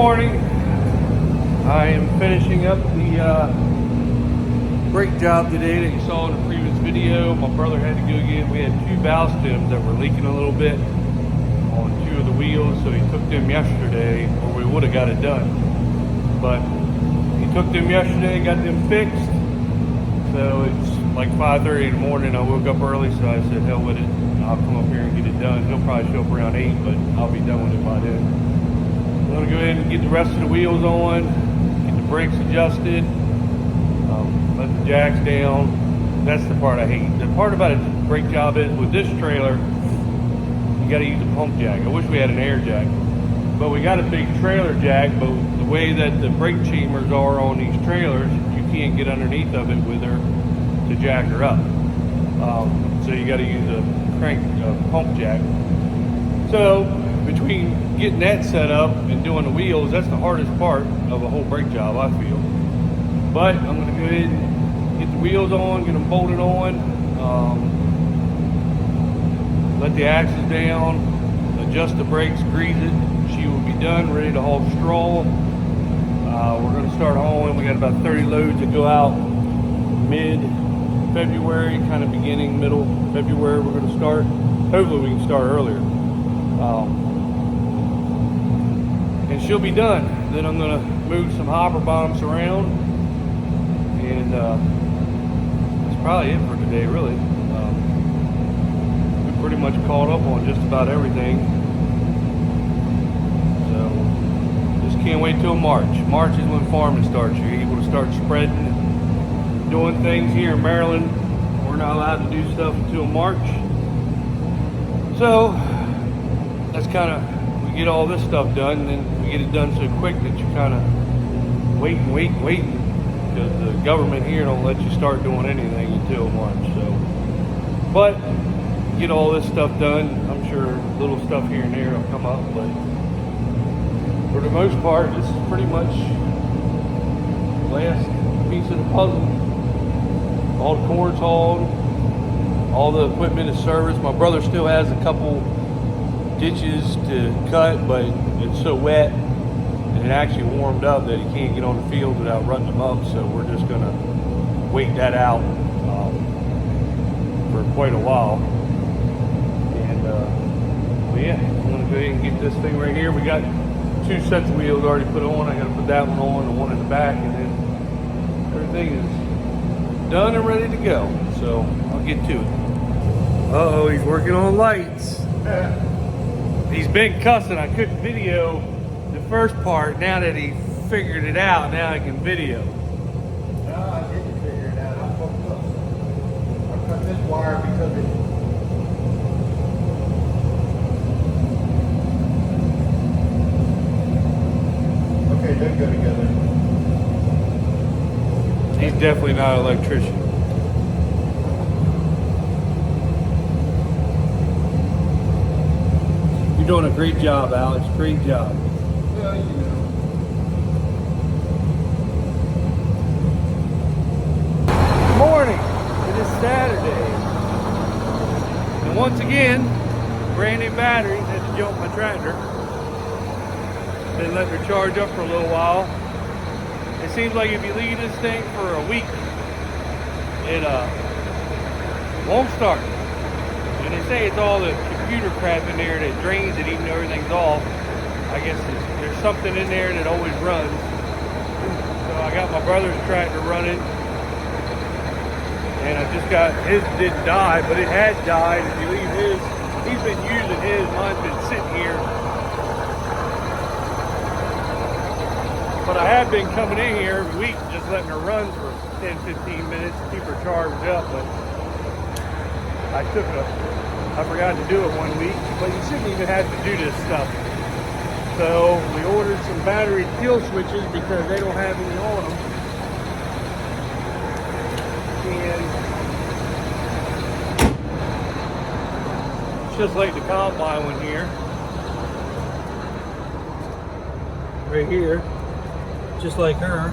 morning. I am finishing up the brake job today that you saw in the previous video. My brother had to go get, we had two valve stems that were leaking a little bit on two of the wheels, so he took them yesterday, or we would have got it done. But he took them yesterday, got them fixed. So it's like 5:30 in the morning. I woke up early, so I said, hell with it. I'll come up here and get it done. He'll probably show up around 8, but I'll be done with it by then. I'm gonna go ahead and get the rest of the wheels on, get the brakes adjusted, let the jacks down. That's the part I hate. The part about a brake job is with this trailer, you gotta use a pump jack. I wish we had an air jack, but we got a big trailer jack, but the way that the brake chambers are on these trailers, you can't get underneath of it with her to jack her up. So you gotta use a pump jack. So between getting that set up and doing the wheels, that's the hardest part of a whole brake job, I feel. But I'm gonna go ahead and get the wheels on, get them bolted on, let the axles down, adjust the brakes, grease it. She will be done, ready to haul straw. We're gonna start hauling. We got about 30 loads that go out mid-February, kind of beginning, middle February we're gonna start. Hopefully we can start earlier. And she'll be done. Then I'm gonna move some hopper bottoms around, and that's probably it for today, really. We pretty much caught up on just about everything. So just can't wait till March. March is when farming starts. You're able to start spreading, doing things here in Maryland. We're not allowed to do stuff until March. So that's kind of, we get all this stuff done, and then we get it done so quick that you kind of waiting, because the government here don't let you start doing anything until March. So, but get all this stuff done. I'm sure little stuff here and there will come up, but for the most part, this is pretty much the last piece of the puzzle. All the corn's hauled, all the equipment is serviced. My brother still has a couple ditches to cut, but it's so wet and it actually warmed up that he can't get on the field without rutting them up. So we're just gonna wait that out for quite a while. And but yeah, I'm gonna go ahead and get this thing right here. We got 2 sets of wheels already put on. I gotta put that one on, the one in the back, and then everything is done and ready to go. So I'll get to it. Uh-oh, he's working on lights. He's been cussing. I couldn't video the first part. Now that he figured it out, now I can video. No, I didn't figure it out. I fucked up. I cut this wire because it... Okay, they go together. He's definitely not an electrician. You're doing a great job, Alex. Great job. Well, you know. Morning. It is Saturday. And once again, brand new batteries had to jump my tractor. Been letting her charge up for a little while. It seems like if you leave this thing for a week, it won't start. And they say it's all the computer crap in there that drains it even though everything's off. I guess there's something in there that always runs. So I got my brother's tractor running, and I just got, his didn't die, but it had died. If you leave his, he's been using his, mine's been sitting here. But I have been coming in here every week, just letting her run for 10-15 minutes to keep her charged up. But I forgot to do it one week, but you shouldn't even have to do this stuff. So we ordered some battery kill switches because they don't have any on them. And it's just like the combine one here. Right here. Just like her.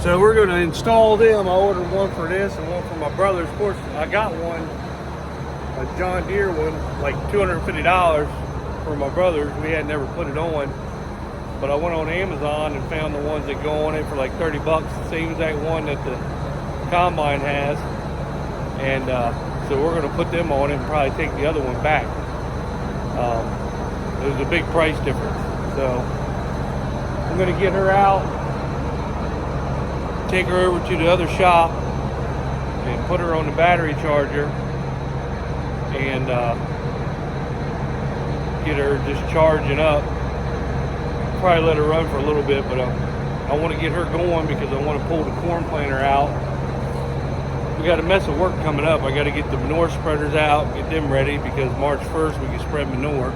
So we're going to install them. I ordered one for this and one for my brother's. Of course, I got one, a John Deere one, like $250 for my brother's. We had never put it on. but I went on Amazon and found the ones that go on it for like 30 bucks, the same exact one that the Combine has. And so we're going to put them on it and probably take the other one back. There's a big price difference. So I'm going to get her out, take her over to the other shop, and put her on the battery charger, and get her just charging up. Probably let her run for a little bit, but I want to get her going because I want to pull the corn planter out. We got a mess of work coming up. I got to get the manure spreaders out, get them ready, because March 1st we can spread manure.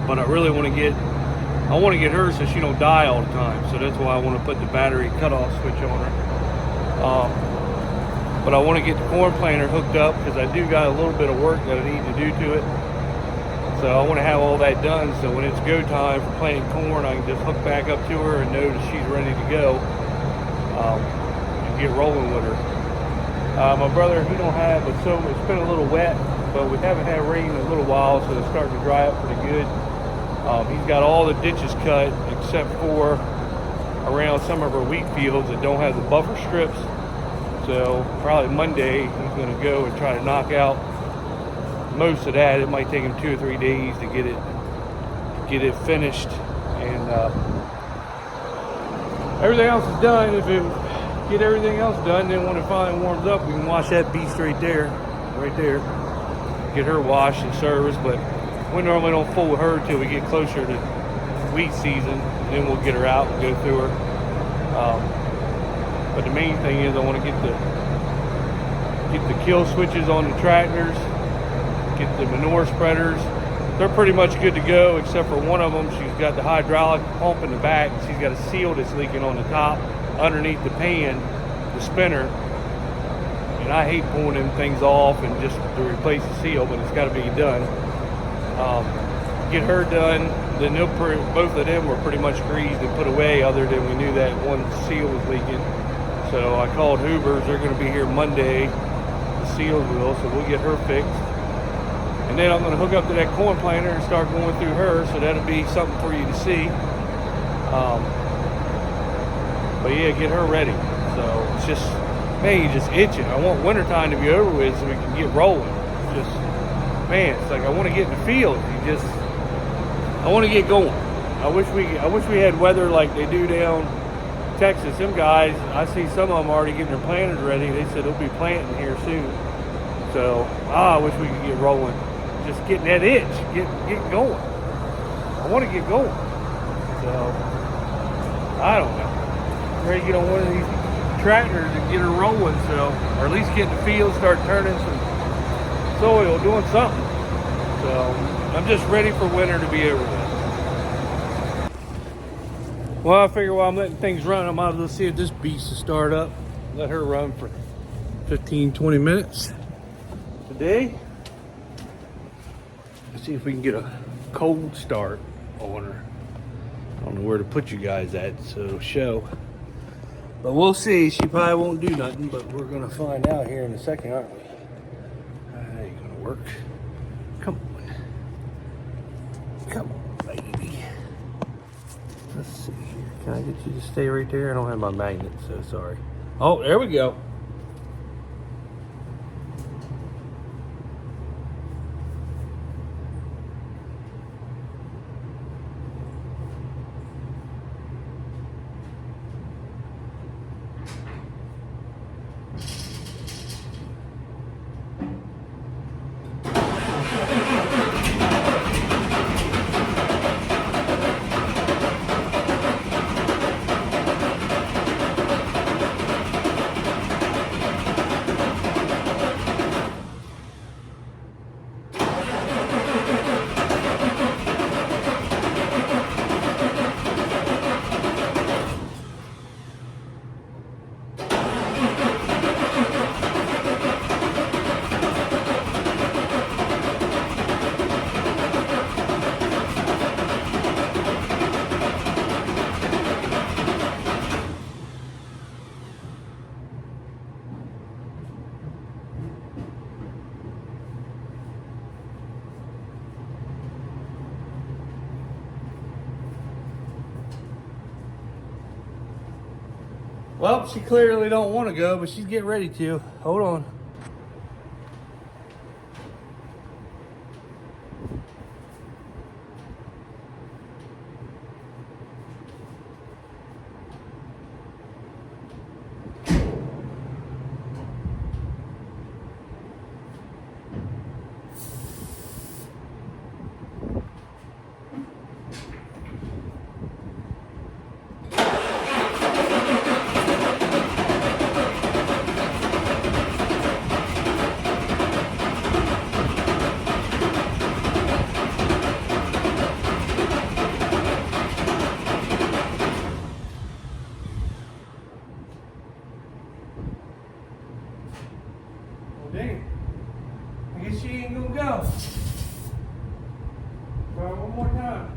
But I really want to get her so she don't die all the time. So that's why I want to put the battery cutoff switch on her. But I want to get the corn planter hooked up because I do got a little bit of work that I need to do to it. So I want to have all that done so when it's go time for planting corn, I can just hook back up to her and know that she's ready to go, and get rolling with her. My brother, he don't have, but so it's been a little wet, but we haven't had rain in a little while, so it's starting to dry up pretty good. He's got all the ditches cut except for around some of our wheat fields that don't have the buffer strips. So probably Monday he's going to go and try to knock out most of that. It might take him 2 or 3 days to get it finished, and everything else is done. If it get everything else done, then when it finally warms up, we can wash that beast right there, get her washed and serviced. But we normally don't fool her till we get closer to wheat season, and then we'll get her out and go through her. But the main thing is I want to get the kill switches on the tractors, get the manure spreaders. They're pretty much good to go, except for one of them. She's got the hydraulic pump in the back. She's got a seal that's leaking on the top underneath the pan, the spinner. And I hate pulling them things off and just to replace the seal, but it's got to be done. Get her done, then both of them were pretty much greased and put away, other than we knew that one seal was leaking. So I called Hoover's. They're going to be here Monday. The seals will, so we'll get her fixed. And then I'm going to hook up to that corn planter and start going through her, so that'll be something for you to see. But yeah, get her ready. So it's just, man, you're just itching. I want wintertime to be over with so we can get rolling. It's just, man, it's like I want to get in the field. I want to get going. I wish we had weather like they do down Texas. Them guys, I see some of them already getting their planters ready. They said they'll be planting here soon. So I wish we could get rolling. Just getting that itch, get going. I want to get going. So I don't know. I'm ready to get on one of these tractors and get her rolling. So, or at least get in the field, start turning some soil, doing something. So I'm just ready for winter to be over with. Well, I figure while I'm letting things run, I might as well see if this beast will start up. Let her run for 15-20 minutes today. Let's see if we can get a cold start on her. I don't know where to put you guys at, so it'll show. But we'll see. She probably won't do nothing, but we're going to find out here in a second, aren't we? That ain't going to work. Come on. Come on, baby. Let's see here. Can I get you to stay right there? I don't have my magnet, so sorry. Oh, there we go. Well, she clearly don't want to go, but she's getting ready to. Hold on. Dang. I guess she ain't gonna go. Try one more time.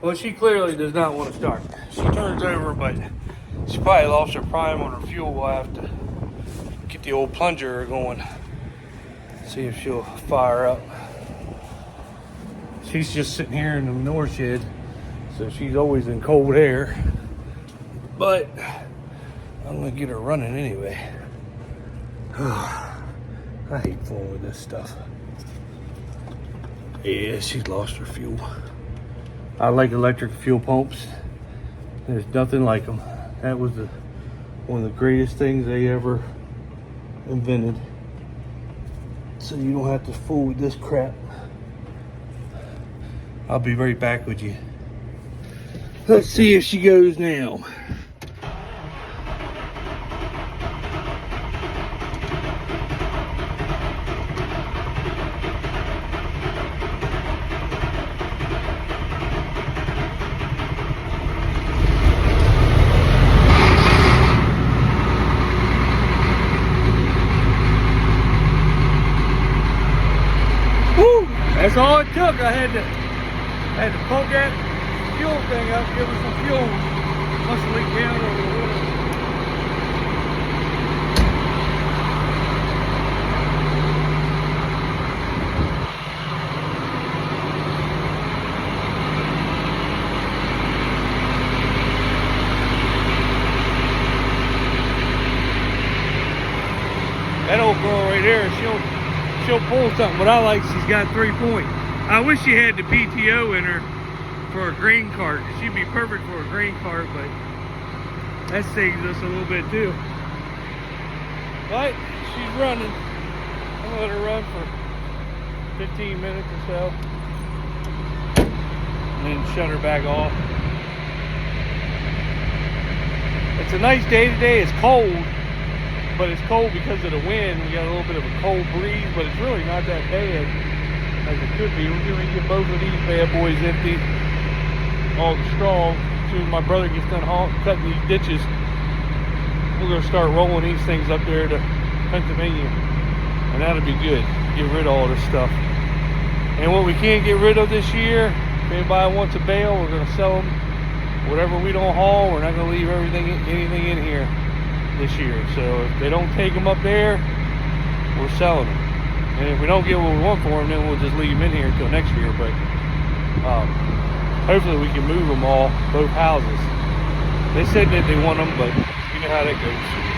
Well, she clearly does not want to start. She turns over, but she probably lost her prime on her fuel. We'll have to get the old plunger going. See if she'll fire up. She's just sitting here in the manure shed, so she's always in cold air. But I'm gonna get her running anyway. I hate fooling with this stuff. Yeah, she's lost her fuel. I like electric fuel pumps. There's nothing like them. That was one of the greatest things they ever invented. So you don't have to fool with this crap. I'll be right back with you. Let's see if she goes now. That's all it took. I had to poke that fuel thing up, give her some fuel. Must have leaked down over the water. That old girl right there, she'll pull something, but I like she's got 3 points. I wish she had the PTO in her for a grain cart. She'd be perfect for a grain cart, but that saves us a little bit too. But she's running. I'm gonna let her run for 15 minutes or so, and then shut her back off. It's a nice day today. It's cold. But it's cold because of the wind. We got a little bit of a cold breeze, but it's really not that bad as it could be. We're going to get both of these bad boys empty. All the straw. As soon as my brother gets done cutting these ditches, we're going to start rolling these things up there to Pennsylvania. And that'll be good. Get rid of all this stuff. And what we can't get rid of this year, if anybody wants a bale, we're going to sell them. Whatever we don't haul, we're not going to leave anything in here this year. So if they don't take them up there, we're selling them. And if we don't get what we want for them, then we'll just leave them in here until next year. But hopefully we can move them all, both houses. They said that they want them, but you know how that goes.